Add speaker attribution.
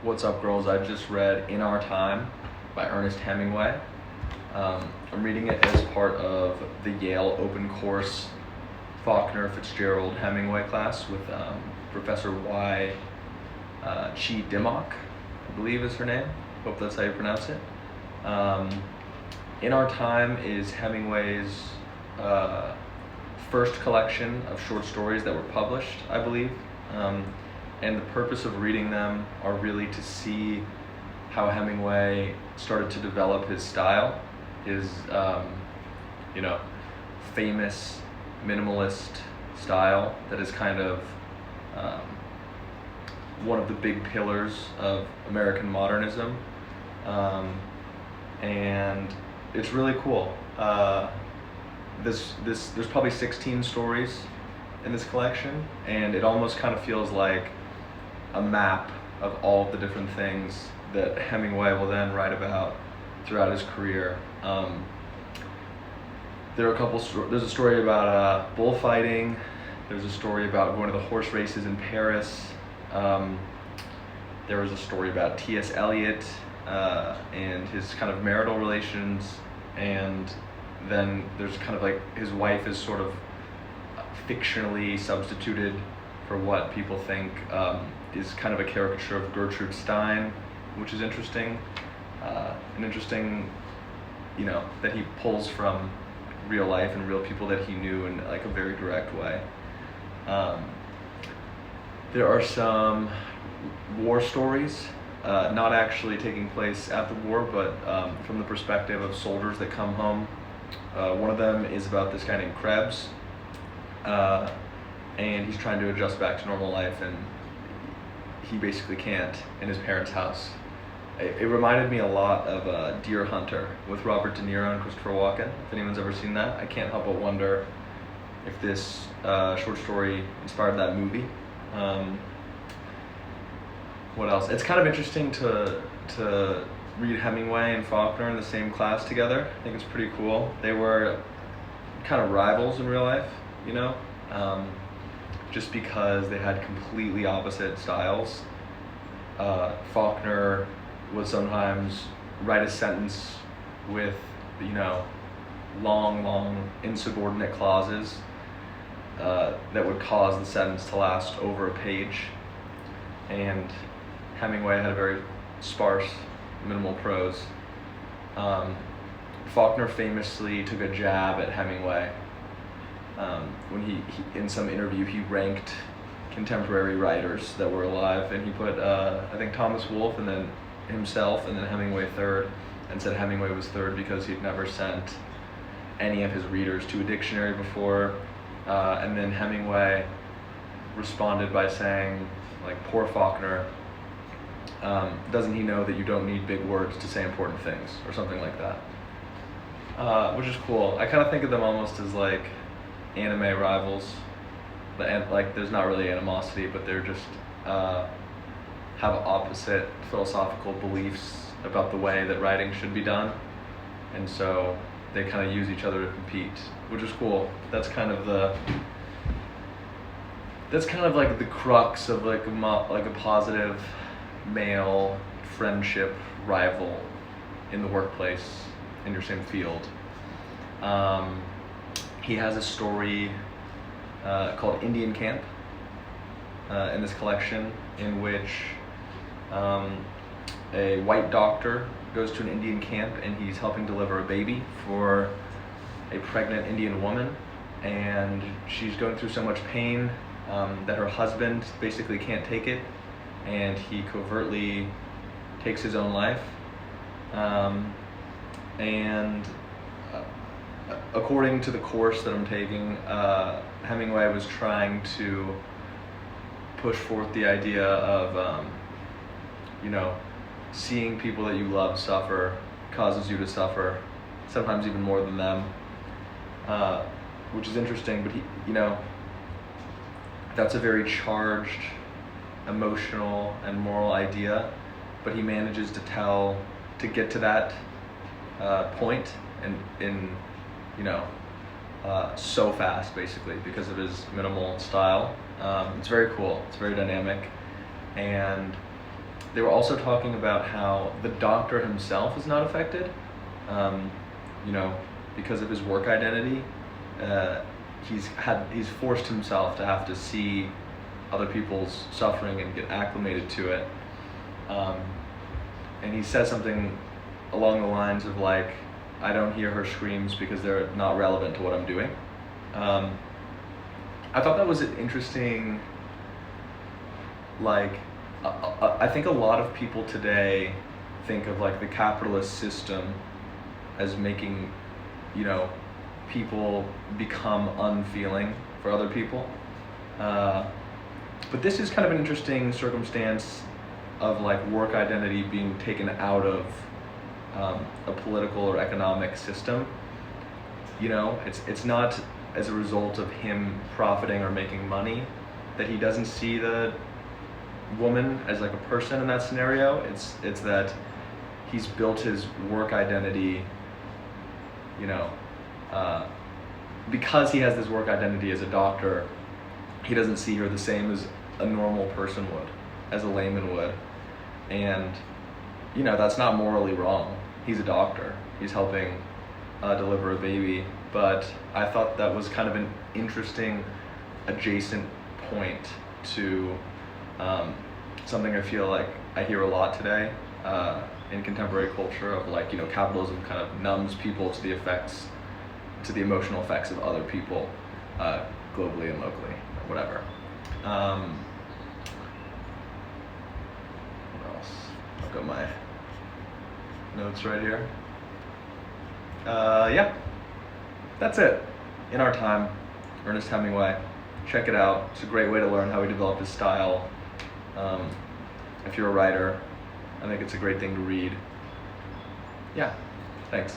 Speaker 1: What's up, girls? I just read In Our Time by Ernest Hemingway. I'm reading it as part of the Yale open course Faulkner Fitzgerald Hemingway class with Professor Y. Chi Dimmock, I believe is her name. Hope that's how you pronounce it. In Our Time is Hemingway's first collection of short stories that were published, I believe. And the purpose of reading them are really to see how Hemingway started to develop his style, his famous minimalist style that is kind of one of the big pillars of American modernism, and it's really cool. There's probably 16 stories in this collection, and it almost kind of feels like a map of all of the different things that Hemingway will then write about throughout his career. There are there's a story about bullfighting. There's a story about going to the horse races in Paris. There was a story about T.S. Eliot and his kind of marital relations, and then there's kind of like his wife is sort of fictionally substituted for what people think is kind of a caricature of Gertrude Stein, which is interesting. And interesting, that he pulls from real life and real people that he knew in like a very direct way. There are some war stories, not actually taking place at the war, but from the perspective of soldiers that come home. One of them is about this guy named Krebs, and he's trying to adjust back to normal life, and he basically can't in his parents' house. It reminded me a lot of Deer Hunter with Robert De Niro and Christopher Walken. If anyone's ever seen that, I can't help but wonder if this short story inspired that movie. What else? It's kind of interesting to read Hemingway and Faulkner in the same class together. I think it's pretty cool. They were kind of rivals in real life, just because they had completely opposite styles. Faulkner would sometimes write a sentence with, long insubordinate clauses that would cause the sentence to last over a page. And Hemingway had a very sparse, minimal prose. Faulkner famously took a jab at Hemingway when he in some interview he ranked contemporary writers that were alive, and he put I think Thomas Wolfe and then himself and then Hemingway third, and said Hemingway was third because he'd never sent any of his readers to a dictionary before. And then Hemingway responded by saying, like, poor Faulkner, doesn't he know that you don't need big words to say important things, or something like that, which is cool. I kind of think of them almost as like anime rivals. Like, there's not really animosity, but they're just have opposite philosophical beliefs about the way that writing should be done, and so they kind of use each other to compete, which is cool. That's kind of like the crux of like a positive male friendship rival in the workplace in your same field. He has a story called Indian Camp in this collection, in which a white doctor goes to an Indian camp and he's helping deliver a baby for a pregnant Indian woman, and she's going through so much pain that her husband basically can't take it, and he covertly takes his own life. And according to the course that I'm taking, Hemingway was trying to push forth the idea of, seeing people that you love suffer causes you to suffer, sometimes even more than them, which is interesting. But that's a very charged, emotional, and moral idea, but he manages to get to that point so fast, basically, because of his minimal style. It's very cool. It's very dynamic, and they were also talking about how the doctor himself is not affected, um, you know, because of his work identity. Uh, he's forced himself to have to see other people's suffering and get acclimated to it. Um, and he says something along the lines of like, I don't hear her screams because they're not relevant to what I'm doing. I thought that was an interesting, like, I think a lot of people today think of like the capitalist system as making, you know, people become unfeeling for other people. But this is kind of an interesting circumstance of like work identity being taken out of a political or economic system. You know, it's not as a result of him profiting or making money that he doesn't see the woman as like a person in that scenario. It's that he's built his work identity, you know, because he has this work identity as a doctor, he doesn't see her the same as a normal person would, as a layman would. And, you know, that's not morally wrong. He's a doctor. He's helping deliver a baby. But I thought that was kind of an interesting adjacent point to something I feel like I hear a lot today in contemporary culture of like, you know, capitalism kind of numbs people to the effects, to the emotional effects of other people globally and locally, or whatever. What else? I've got my notes right here. Yeah, that's it. In Our Time, Ernest Hemingway. Check it out. It's a great way to learn how he developed his style. If you're a writer, I think it's a great thing to read. Yeah, thanks.